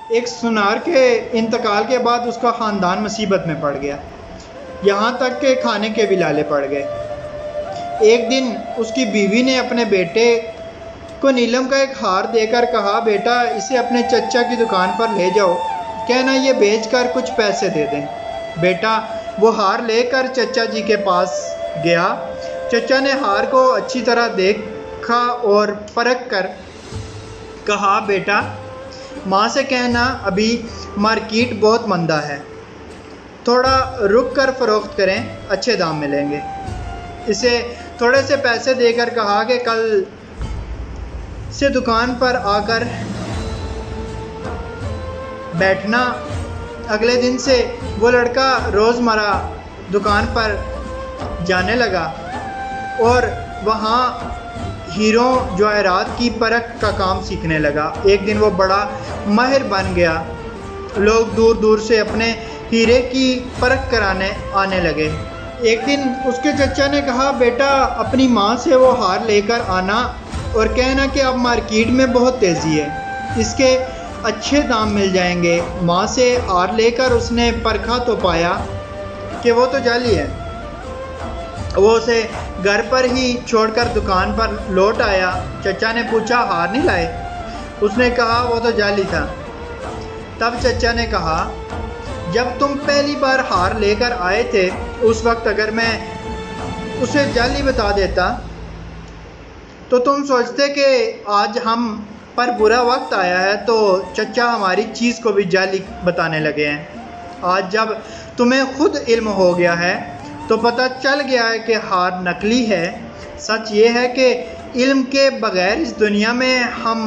एक सुनार के इंतकाल के बाद उसका ख़ानदान मुसीबत में पड़ गया, यहाँ तक कि खाने के भी लाले पड़ गए। एक दिन उसकी बीवी ने अपने बेटे को नीलम का एक हार देकर कहा, बेटा इसे अपने चचा की दुकान पर ले जाओ, कहना ये बेचकर कुछ पैसे दे दें। बेटा वो हार लेकर चचा जी के पास गया। चचा ने हार को अच्छी तरह देखा और परख कर कहा, बेटा माँ से कहना अभी मार्केट बहुत मंदा है, थोड़ा रुक कर फ़रोख्त करें, अच्छे दाम मिलेंगे। इसे थोड़े से पैसे देकर कहा कि कल से दुकान पर आकर बैठना। अगले दिन से वो लड़का रोज़मर्रा दुकान पर जाने लगा और वहाँ हीरों जवाहरात की परख का काम सीखने लगा। एक दिन वो बड़ा माहिर बन गया। लोग दूर दूर से अपने हीरे की परख कराने आने लगे। एक दिन उसके चचा ने कहा, बेटा अपनी माँ से वो हार लेकर आना और कहना कि अब मार्केट में बहुत तेज़ी है, इसके अच्छे दाम मिल जाएंगे। माँ से हार लेकर उसने परखा तो पाया कि वो तो जाली है। वो उसे घर पर ही छोड़कर दुकान पर लौट आया। चचा ने पूछा, हार नहीं लाए? उसने कहा वो तो जाली था। तब चचा ने कहा, जब तुम पहली बार हार लेकर आए थे उस वक्त अगर मैं उसे जाली बता देता तो तुम सोचते कि आज हम पर बुरा वक्त आया है तो चचा हमारी चीज़ को भी जाली बताने लगे हैं। आज जब तुम्हें खुद इल्म हो गया है तो पता चल गया है कि हार नकली है। सच ये है कि इल्म के बग़ैर इस दुनिया में हम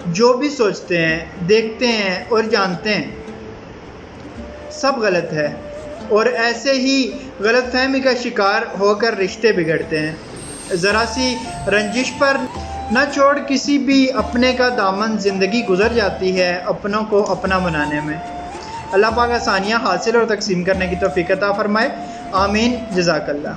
जो भी सोचते हैं, देखते हैं और जानते हैं सब गलत है, और ऐसे ही गलतफहमी का शिकार होकर रिश्ते बिगड़ते हैं। ज़रा सी रंजिश पर न छोड़ किसी भी अपने का दामन ज़िंदगी गुजर जाती है अपनों को अपना बनाने में। अल्लाह पाक आसानियाँ हासिल और तकसीम करने की तौफीक अता फ़रमाए। आमीन। जज़ाकल्लाह।